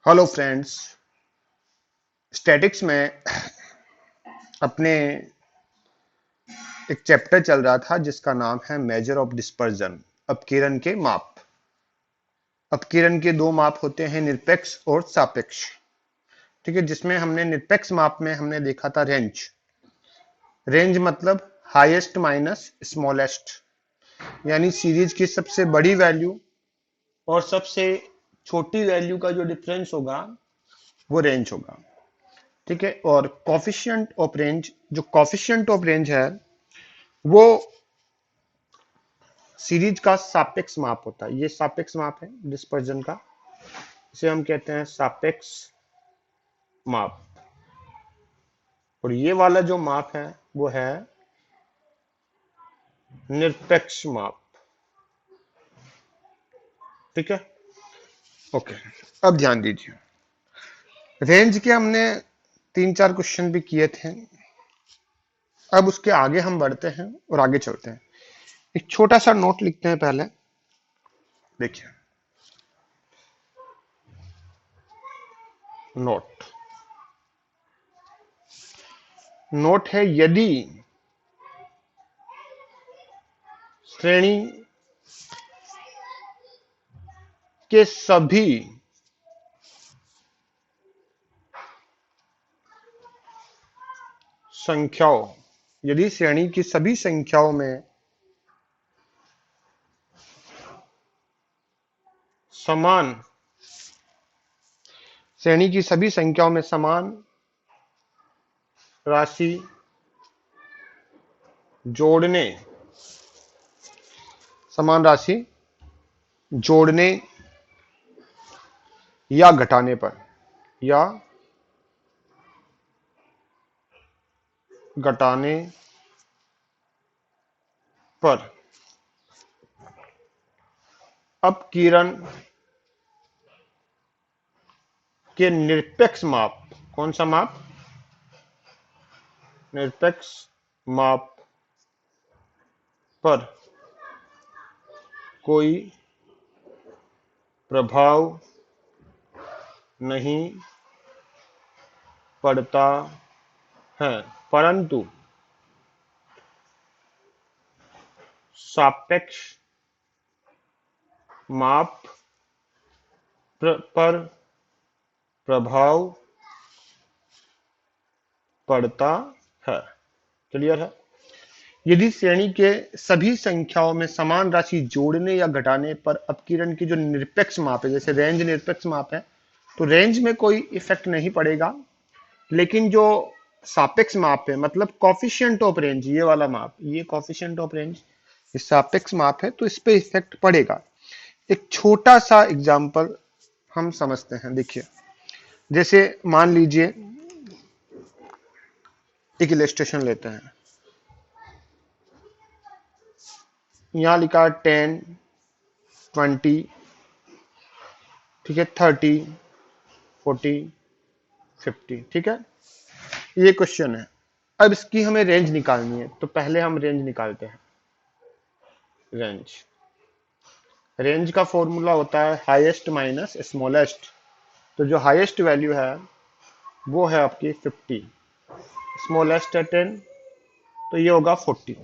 Hello friends. Statics में अपने एक चैप्टर चल रहा था जिसका नाम है मेजर ऑफ डिस्पर्जन, अपकिरण के माप। अपकिरण के दो माप होते हैं, निरपेक्ष और सापेक्ष। ठीक है, जिसमें हमने निरपेक्ष माप में हमने देखा था रेंज। रेंज मतलब हाईएस्ट माइनस स्मॉलेस्ट, यानी सीरीज की सबसे बड़ी वैल्यू और सबसे छोटी वैल्यू का जो डिफरेंस होगा वो रेंज होगा। ठीक है, और कॉफिशिएंट ऑफ रेंज, जो कॉफिशिएंट ऑफ रेंज है वो सीरीज का सापेक्ष माप होता है। ये सापेक्ष माप है डिस्पर्जन का, इसे हम कहते हैं सापेक्ष माप। और ये वाला जो माप है वो है निरपेक्ष माप। ठीक है, ओके। अब ध्यान दीजिए, रेंज के हमने तीन चार क्वेश्चन भी किए थे। अब उसके आगे हम बढ़ते हैं और आगे चलते हैं। एक छोटा सा नोट लिखते हैं पहले। देखिए, नोट नोट है, यदि श्रेणी के सभी संख्याओं, यदि श्रेणी की सभी संख्याओं में समान, श्रेणी की सभी संख्याओं में समान राशि जोड़ने, समान राशि जोड़ने या घटाने पर, या घटाने पर अपकिरण के निरपेक्ष माप, कौन सा माप? निरपेक्ष माप पर कोई प्रभाव नहीं पड़ता है, परंतु सापेक्ष माप पर प्रभाव पड़ता है। क्लियर है? यदि श्रेणी के सभी संख्याओं में समान राशि जोड़ने या घटाने पर अपकिरण की जो निरपेक्ष माप है, जैसे रेंज निरपेक्ष माप है, तो रेंज में कोई इफेक्ट नहीं पड़ेगा। लेकिन जो सापेक्ष माप है, मतलब कॉफिशिएंट ऑफ रेंज, ये वाला माप, ये कॉफिशिएंट ऑफ रेंज, ये सापेक्ष माप है, तो इस पे इफेक्ट पड़ेगा। एक छोटा सा एग्जांपल हम समझते हैं। देखिए, जैसे मान लीजिए एक इलस्ट्रेशन लेते हैं। यहां लिखा 10, 20, ठीक है, 30, 40, 50। ठीक है, ये क्वेश्चन है। अब इसकी हमें रेंज निकालनी है, तो पहले हम रेंज निकालते हैं। रेंज रेंज का फॉर्मूला होता है हाईएस्ट माइनस स्मॉलेस्ट। तो जो हाईएस्ट वैल्यू है वो है आपकी 50, स्मॉलेस्ट है 10, तो ये होगा 40।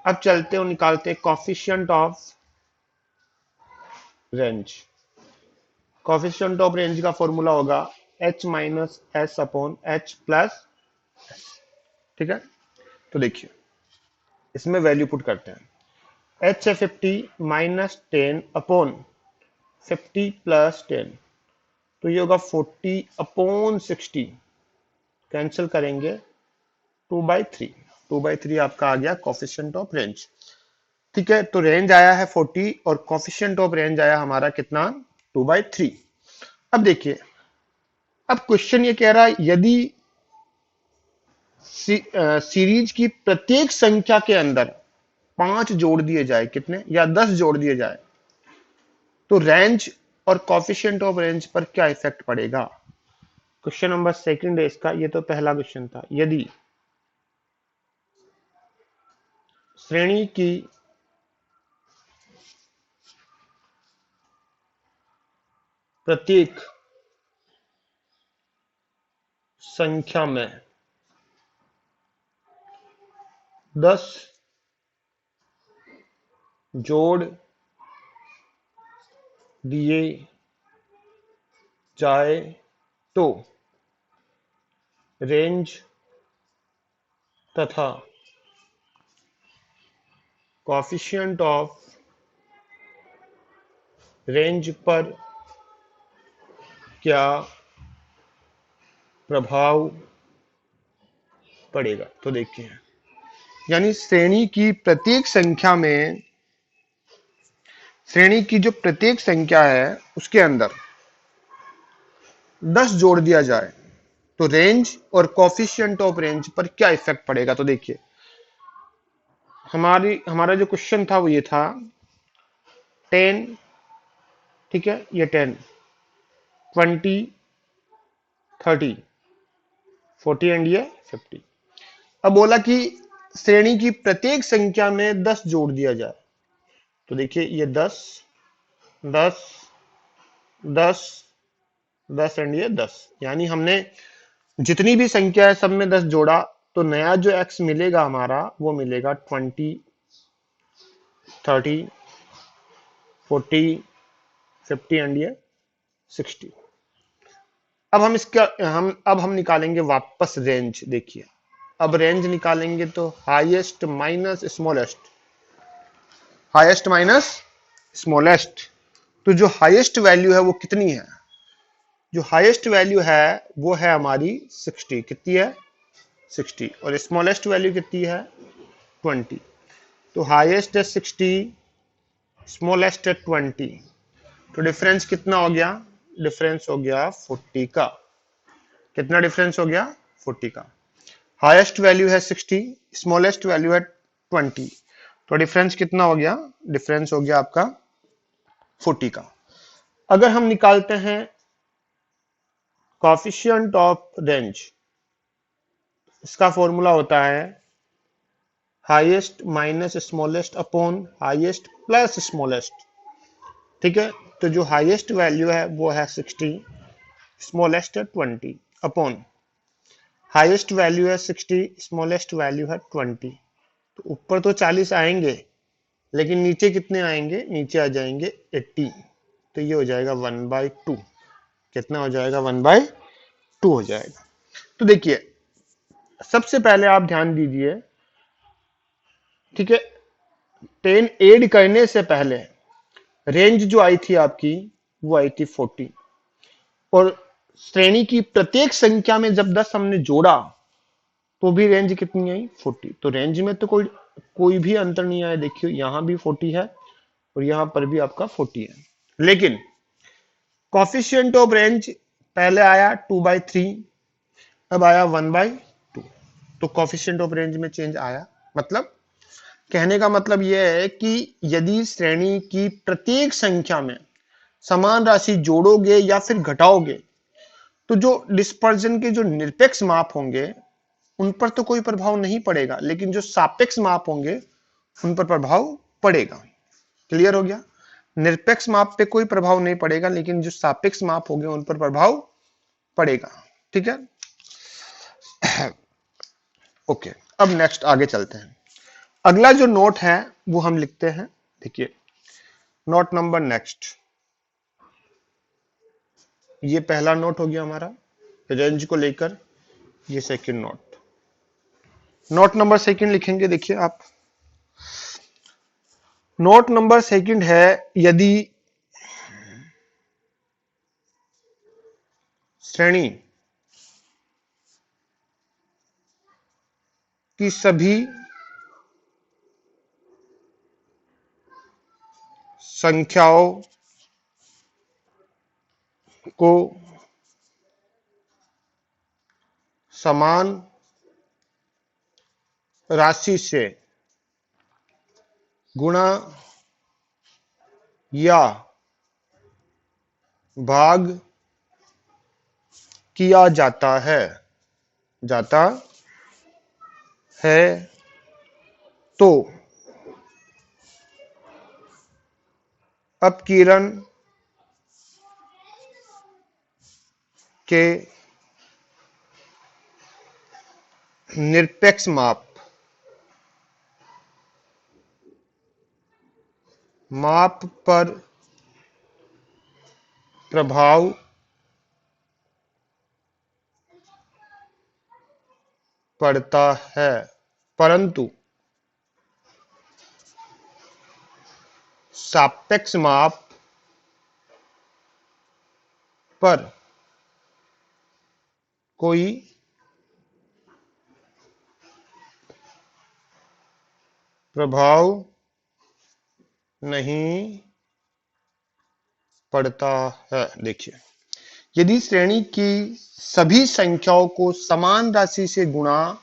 अब चलते और निकालते हैं coefficient of range. Coefficient of range का फॉर्मूला होगा h minus S upon h plus. ठीक है, तो देखिए इसमें वैल्यू पुट करते हैं। h है 50 माइनस 10 अपॉन 50 प्लस 10, तो ये होगा 40 अपॉन 60। कैंसिल करेंगे 2/3। 2/3 आपका आ गया कॉफिशिएंट ऑफ रेंज। ठीक है, तो रेंज आया है 40 और कॉफिशिएंट ऑफ रेंज आया हमारा कितना? 2/3। अब देखिए, अब क्वेश्चन ये कह रहा है यदि सीरीज की प्रत्येक संख्या के अंदर 5 जोड़ दिए जाए, कितने, या 10 जोड़ दिए जाए, तो रेंज और कॉफिशिएंट ऑफ रेंज पर क्या इफेक्ट पड़ेगा? क्वेश्चन नंबर सेकंड है इसका। ये तो पहला क्वेश्चन था। यदि श्रेणी की प्रत्येक संख्या में 10 जोड़ दिए जाए तो रेंज तथा कॉफिशिएंट ऑफ रेंज पर क्या प्रभाव पड़ेगा। तो देखिए, यानी श्रेणी की जो प्रत्येक संख्या है उसके अंदर 10 जोड़ दिया जाए तो रेंज और कॉफिशिएंट ऑफ रेंज पर क्या इफेक्ट पड़ेगा। तो देखिए, हमारा जो क्वेश्चन था वो ये था 10, ठीक है, ये 10, 20, 30, 40 एंड ये 50। अब बोला कि श्रेणी की प्रत्येक संख्या में 10 जोड़ दिया जाए। तो देखिए, ये 10, 10, 10, 10 एंड ये 10, यानी हमने जितनी भी संख्या है सब में 10 जोड़ा तो नया जो x मिलेगा हमारा वो मिलेगा 20, 30, 40, 50 एंड ये 60। अब हम निकालेंगे वापस रेंज। देखिए, अब रेंज निकालेंगे तो highest minus smallest, highest minus smallest. तो जो हाईएस्ट वैल्यू है वो कितनी है? जो हाईएस्ट वैल्यू है वो है हमारी 60। कितनी है? 60। और स्मॉलेस्ट वैल्यू कितनी है? 20। तो हाईएस्ट है 60, स्मॉलेस्ट है 20। तो डिफरेंस कितना हो गया? डिफरेंस हो गया 40 का। कितना डिफरेंस हो गया? 40 का। हाईएस्ट वैल्यू है 60, स्मॉलेस्ट वैल्यू है 20। तो डिफरेंस कितना हो गया? डिफरेंस हो गया आपका 40 का। अगर हम निकालते हैं कॉफिशिएंट ऑफ रेंज, इसका फॉर्मूला होता है highest minus smallest upon highest plus smallest. ठीक है, तो जो हाईएस्ट वैल्यू है वो है 60, स्मॉलेस्ट है 20, अपॉन हाईएस्ट वैल्यू है 60, स्मॉलेस्ट वैल्यू है 20। तो ऊपर तो 40 आएंगे लेकिन नीचे कितने आएंगे? नीचे आ जाएंगे 80। तो ये हो जाएगा 1/2। कितना हो जाएगा? 1/2 हो जाएगा। तो देखिए, सबसे पहले आप ध्यान दीजिए, ठीक है, 10 ऐड करने से पहले रेंज जो आई थी आपकी वो आई थी 40, और श्रेणी की प्रत्येक संख्या में जब 10 हमने जोड़ा तो भी रेंज कितनी आई? 40। तो रेंज में तो कोई भी अंतर नहीं आया। देखिए, यहां भी 40 है और यहां पर भी आपका 40 है। लेकिन कॉफिशिएंट ऑफ रेंज पहले आया 2/3, अब आया 1/2। तो कॉफिशिएंट ऑफ रेंज में चेंज आया। मतलब कहने का मतलब यह है कि यदि श्रेणी की प्रत्येक संख्या में समान राशि जोड़ोगे या फिर घटाओगे तो जो डिस्पर्जन के जो निरपेक्ष माप होंगे उन पर तो कोई प्रभाव नहीं पड़ेगा, लेकिन जो सापेक्ष माप होंगे उन पर प्रभाव पड़ेगा। क्लियर हो गया? निरपेक्ष माप पे कोई प्रभाव नहीं पड़ेगा, लेकिन जो सापेक्ष माप होंगे उन पर प्रभाव पड़ेगा। ठीक है, ओके। अब नेक्स्ट आगे चलते हैं। अगला जो नोट है वो हम लिखते हैं। देखिए, नोट नंबर नेक्स्ट, ये पहला नोट हो गया हमारा रेंज को लेकर। ये second note, note number second लिखेंगे। देखिए आप, नोट नंबर सेकंड है यदि श्रेणी की सभी संख्याओं को समान राशि से गुणा या भाग किया जाता है तो अपकीलन के निरपेक्ष माप पर प्रभाव पड़ता है, परंतु सापेक्ष माप पर कोई प्रभाव नहीं पड़ता है। देखिए, यदि श्रेणी की सभी संख्याओं को समान राशि से गुणा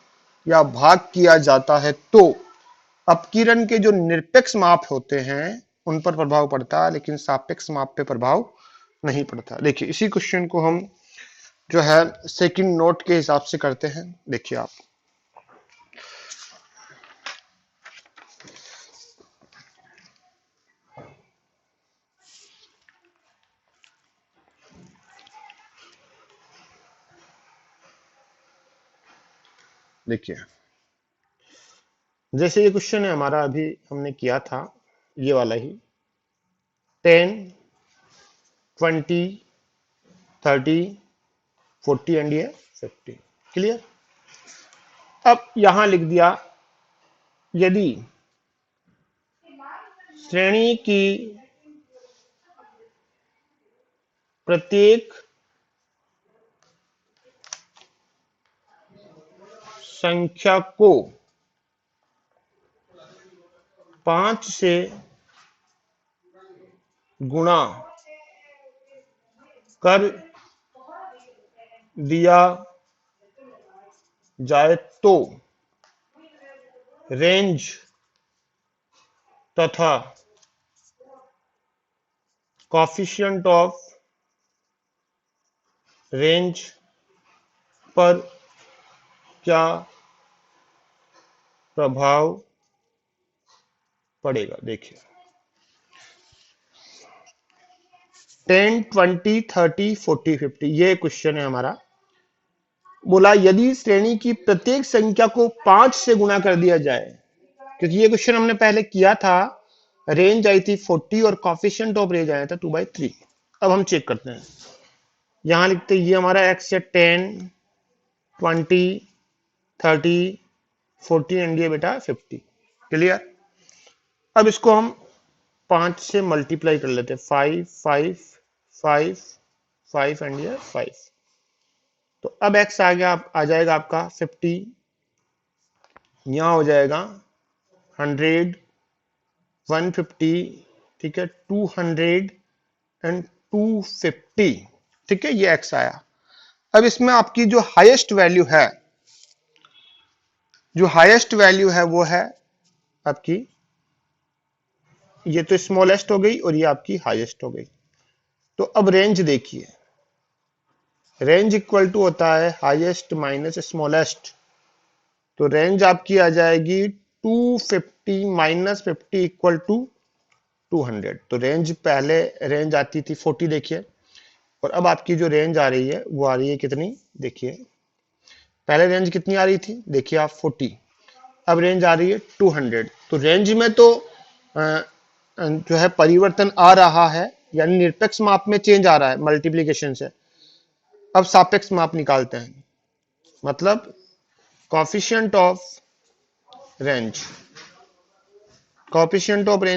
या भाग किया जाता है तो अपकिरण के जो निरपेक्ष माप होते हैं उन पर प्रभाव पड़ता है, लेकिन सापेक्ष माप पे प्रभाव नहीं पड़ता। देखिए, इसी क्वेश्चन को हम जो है सेकंड नोट के हिसाब से करते हैं। देखिए आप, देखिए जैसे ये क्वेश्चन है हमारा, अभी हमने किया था ये वाला ही, 10, 20, 30, 40 एंड ये 50। क्लियर। अब यहां लिख दिया, यदि श्रेणी की प्रत्येक संख्या को 5 से गुणा कर दिया जाए तो रेंज तथा कॉफिशिएंट ऑफ रेंज पर क्या प्रभाव पड़ेगा। देखिए, 10, 20, 30, 40, 50 ये क्वेश्चन है हमारा। बोला यदि श्रेणी की प्रत्येक संख्या को 5 से गुणा कर दिया जाए, क्योंकि ये क्वेश्चन हमने पहले किया था, रेंज आई थी 40 और कॉफिशिएंट ऑफ रेंज आया था 2/3। अब हम चेक करते हैं, यहां लिखते हैं ये हमारा एक्स है 10, 20, 30, 40 एंड ये बेटा 50। क्लियर। अब इसको हम 5 से मल्टीप्लाई कर लेते हैं, 5, 5, 5, 5 एंड ये 5। तो अब एक्स आ गया, आ जाएगा आपका 50, यहां हो जाएगा 100, 150, ठीक है, 200 एंड 250। ठीक है, ये एक्स आया। अब इसमें आपकी जो हाईएस्ट वैल्यू है, वो है आपकी, ये तो स्मॉलेस्ट हो गई और ये आपकी हाईएस्ट हो गई। तो अब रेंज देखिए, रेंज इक्वल टू होता है हाईएस्ट माइनस स्मॉलेस्ट। तो रेंज आपकी आ जाएगी 250 माइनस 50 इक्वल टू 200। तो रेंज, पहले रेंज आती थी 40 देखिए, और अब आपकी जो रेंज आ रही है वो आ रही है कितनी, देखिए पहले रेंज कितनी आ रही थी, देखिए आप 40, अब रेंज आ रही है 200। तो रेंज में तो जो है परिवर्तन आ रहा है, यानी निरपेक्ष माप में चेंज आ रहा है मल्टीप्लीकेशन से। अब सापेक्ष माप निकालते हैं, मतलब कॉफिशिएंट ऑफ रेंज,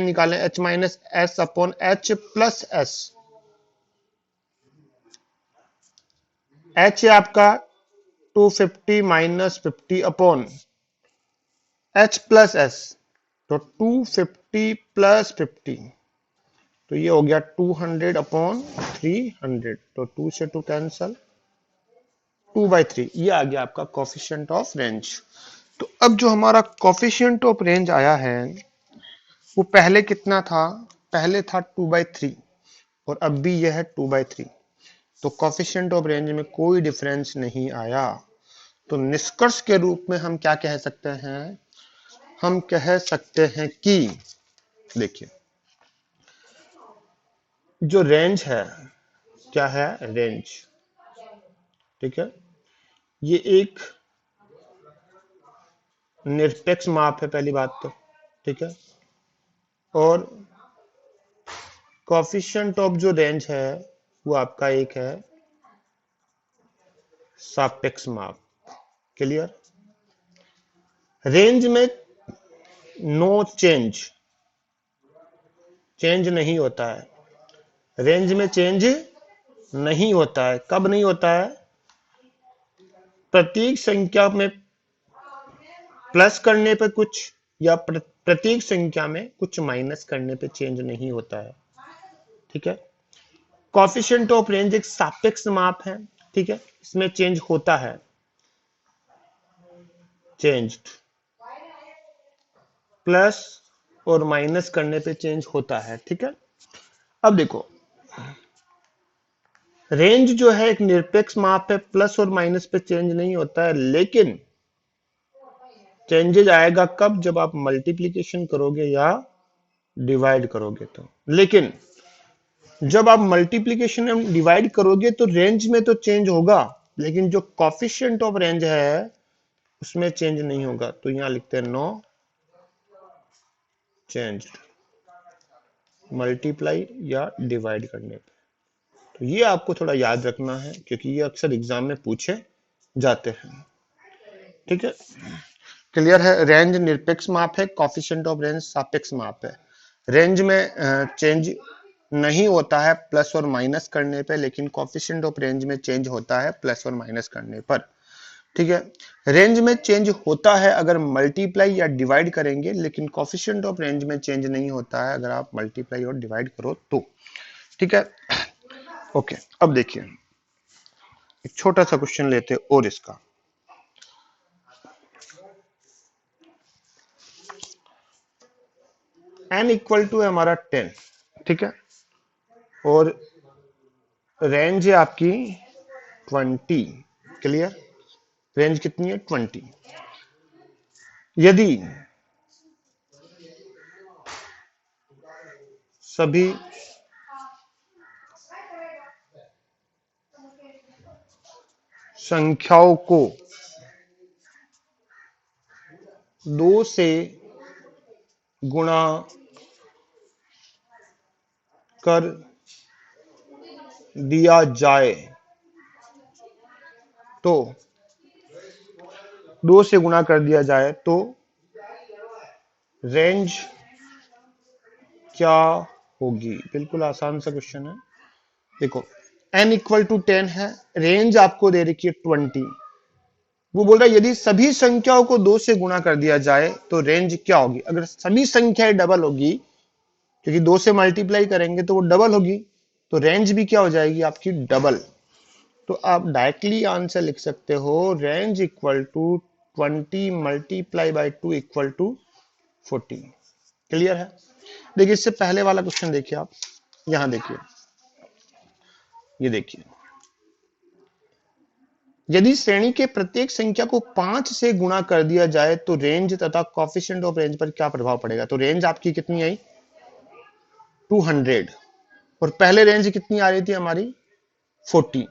निकालें h minus S upon H plus S. h है आपका 250 minus 50 upon h plus S, तो 250 प्लस 50, तो ये हो गया 200 अपॉन 300। तो 2 से 2 कैंसल, 2/3, ये आ गया आपका कॉफिशिएंट ऑफ रेंज। तो अब जो हमारा कॉफिशिएंट ऑफ रेंज आया है वो पहले कितना था, पहले था 2/3 और अब भी यह है 2/3। तो कॉफिशिएंट ऑफ रेंज में कोई डिफरेंस नहीं आया। तो निष्कर्ष के रूप में हम क्या कह सकते हैं, हम कह सकते हैं कि देखिए जो रेंज है, क्या है रेंज, ठीक है, ये एक निरपेक्ष माप है पहली बात तो, ठीक है। और कोफिशिएंट ऑफ जो रेंज है वो आपका एक है सापेक्ष माप। क्लियर? रेंज में नो चेंज, चेंज नहीं होता है, रेंज में चेंज नहीं होता है। कब नहीं होता है? प्रत्येक संख्या में प्लस करने पे कुछ, या प्रत्येक संख्या में कुछ माइनस करने पे चेंज नहीं होता है, ठीक है। कोफिशिएंट ऑफ रेंज एक सापेक्ष माप है, ठीक है, इसमें चेंज होता है, चेंज प्लस और माइनस करने पे चेंज होता है, ठीक है। अब देखो, रेंज जो है एक निरपेक्ष माप है, प्लस और माइनस पे चेंज नहीं होता है, लेकिन चेंजेज आएगा कब? जब आप मल्टीप्लीकेशन करोगे या डिवाइड करोगे तो। लेकिन जब आप मल्टीप्लीकेशन एंड डिवाइड करोगे तो रेंज में तो चेंज होगा, लेकिन जो कोफिशिएंट ऑफ रेंज है उसमें चेंज नहीं होगा। तो यहां लिखते हैं नो चेंज मल्टीप्लाई या डिवाइड करने पे। तो ये आपको थोड़ा याद रखना है, क्योंकि ये अक्सर एग्जाम में पूछे जाते हैं, ठीक है। क्लियर है? रेंज निरपेक्ष माप है, कोफिशिएंट ऑफ रेंज सापेक्ष माप है। रेंज में चेंज नहीं होता है प्लस और माइनस करने पे, लेकिन कोफिशिएंट ऑफ रेंज में चेंज होता है प्लस और माइनस करने पर, ठीक है। रेंज में चेंज होता है अगर मल्टीप्लाई या डिवाइड करेंगे, लेकिन कोफिशिएंट ऑफ रेंज में चेंज नहीं होता है अगर आप मल्टीप्लाई और डिवाइड करो तो, ठीक है। ओके, अब देखिए एक छोटा सा क्वेश्चन लेते हैं और इसका। n इक्वल टू है हमारा 10, ठीक है, और रेंज है आपकी 20। क्लियर? रेंज कितनी है? 20। यदि सभी संख्याओं को 2 से गुणा कर दिया जाए तो 2 से गुणा कर दिया जाए तो रेंज क्या होगी? बिल्कुल आसान सा क्वेश्चन है। देखो, n इक्वल टू 10 है, रेंज आपको दे रखी है 20। वो बोल रहा है यदि सभी संख्याओं को 2 से गुणा कर दिया जाए तो रेंज क्या होगी? अगर सभी संख्याएं डबल होगी, क्योंकि 2 से मल्टीप्लाई करेंगे तो वो डबल होगी, तो रेंज भी क्या हो जाएगी आपकी? डबल। तो आप डायरेक्टली आंसर लिख सकते हो range equal to 20 multiply by 2 equal to 40। Clear है? देखिए, इससे पहले वाला क्वेश्चन देखिए आप, यहां देखिए, ये देखिए, यदि श्रेणी के प्रत्येक संख्या को 5 से गुणा कर दिया जाए तो रेंज तथा कोफिशिएंट ऑफ रेंज पर क्या प्रभाव पड़ेगा? तो रेंज आपकी कितनी आई? 200, और पहले रेंज कितनी आ रही थी हमारी? 40,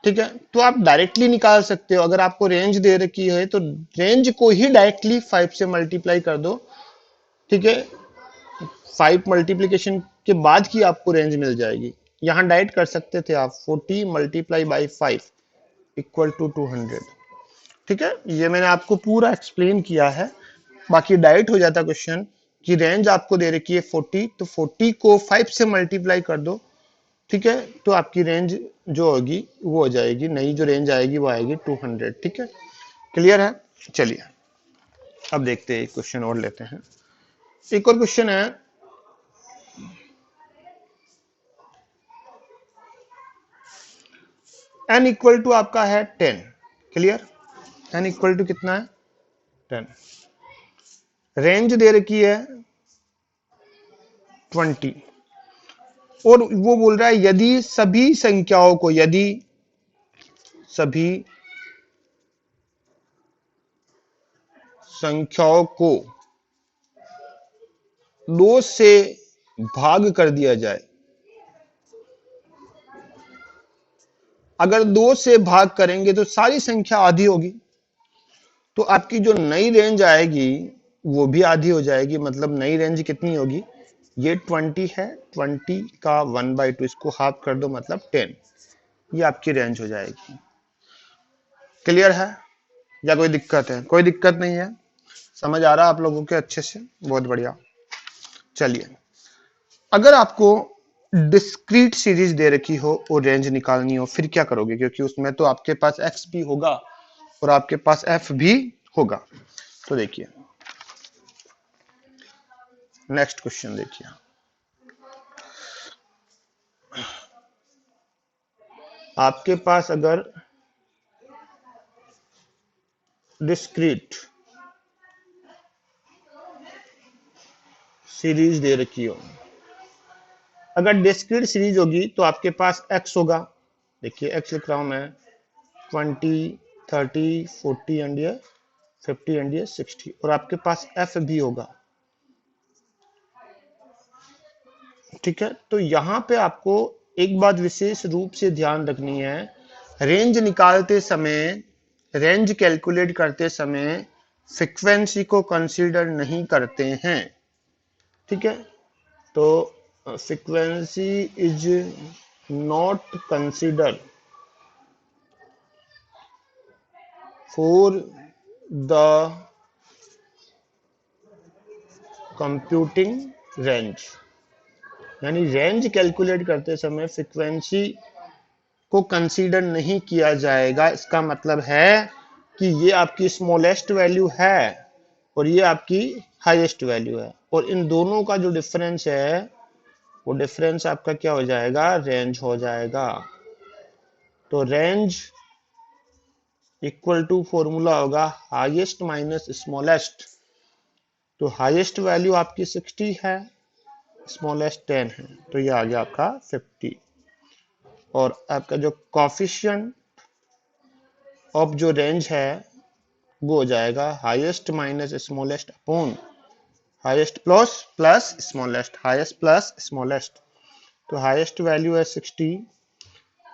ठीक है। तो आप डायरेक्टली निकाल सकते हो, अगर आपको रेंज दे रखी है तो रेंज को ही डायरेक्टली 5 से मल्टीप्लाई कर दो, ठीक है। 5 मल्टीप्लीकेशन के बाद की आपको रेंज मिल जाएगी। यहां डायरेक्ट कर सकते थे आप 40 मल्टीप्लाई बाई 5 इक्वल टू 200, ठीक है। ये मैंने आपको पूरा एक्सप्लेन किया है, बाकी डायरेक्ट हो जाता क्वेश्चन कि रेंज आपको दे रखी है 40, तो 40 को 5 से मल्टीप्लाई कर दो, ठीक है, तो आपकी रेंज जो होगी वो हो जाएगी, नई जो रेंज आएगी वो आएगी 200, ठीक है। क्लियर है? चलिए अब देखते हैं, एक क्वेश्चन और लेते हैं। एक और क्वेश्चन है, n इक्वल टू आपका है 10। क्लियर? n इक्वल टू कितना है? 10। रेंज दे रखी है 20, और वो बोल रहा है यदि सभी संख्याओं को, यदि सभी संख्याओं को 2 से भाग कर दिया जाए अगर 2 से भाग करेंगे तो सारी संख्या आधी होगी, तो आपकी जो नई रेंज आएगी वो भी आधी हो जाएगी। मतलब नई रेंज कितनी होगी, ये 20 है, 20 का 1/2 इसको हाफ कर दो मतलब 10, ये आपकी रेंज हो जाएगी। क्लियर है या कोई दिक्कत है? कोई दिक्कत नहीं है, समझ आ रहा है आप लोगों के अच्छे से, बहुत बढ़िया। चलिए, अगर आपको डिस्क्रीट सीरीज दे रखी हो और रेंज निकालनी हो फिर क्या करोगे, क्योंकि उसमें तो आपके पास एक्स भी होगा और आपके पास एफ भी होगा। तो देखिए नेक्स्ट क्वेश्चन देखिए, आपके पास अगर डिस्क्रीट सीरीज दे रखी हो, अगर डिस्क्रीट सीरीज होगी तो आपके पास एक्स होगा, देखिए एक्स लिख रहा हूं मैं, 20, 30, 40 एंड ये 50 एंड ये 60, और आपके पास एफ भी होगा। ठीक है, तो यहां पे आपको एक बात विशेष रूप से ध्यान रखनी है, रेंज निकालते समय, रेंज कैलकुलेट करते समय फ्रीक्वेंसी को कंसीडर नहीं करते हैं। ठीक है, तो frequency is not consider for the computing range, यानी रेंज कैलकुलेट करते समय फ्रीक्वेंसी को कंसीडर नहीं किया जाएगा। इसका मतलब है कि ये आपकी स्मॉलेस्ट वैल्यू है और ये आपकी हाईएस्ट वैल्यू है, और इन दोनों का जो डिफरेंस है वो डिफरेंस आपका क्या हो जाएगा, रेंज हो जाएगा। तो रेंज इक्वल टू फॉर्मूला होगा हाईएस्ट माइनस स्मॉलेस्ट। तो हाईएस्ट वैल्यू आपकी 60 है, स्मॉलेस्ट 10 है, तो ये आ गया आपका 50। और आपका जो कॉफिशिएंट ऑफ जो रेंज है वो हो जाएगा highest minus smallest upon highest plus plus smallest, highest plus smallest. तो हाईएस्ट वैल्यू है 60,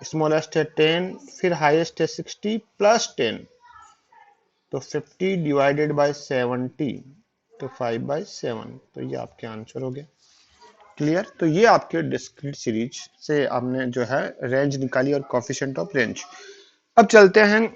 स्मॉलेस्ट है 10, फिर हाईएस्ट है 60 प्लस 10, तो 50 डिवाइडेड बाय 70, तो 5/7, तो ये आपके आंसर हो गए। क्लियर? तो ये आपके डिस्क्रीट सीरीज से आपने जो है रेंज निकाली और कॉफिशिएंट ऑफ रेंज। अब चलते हैं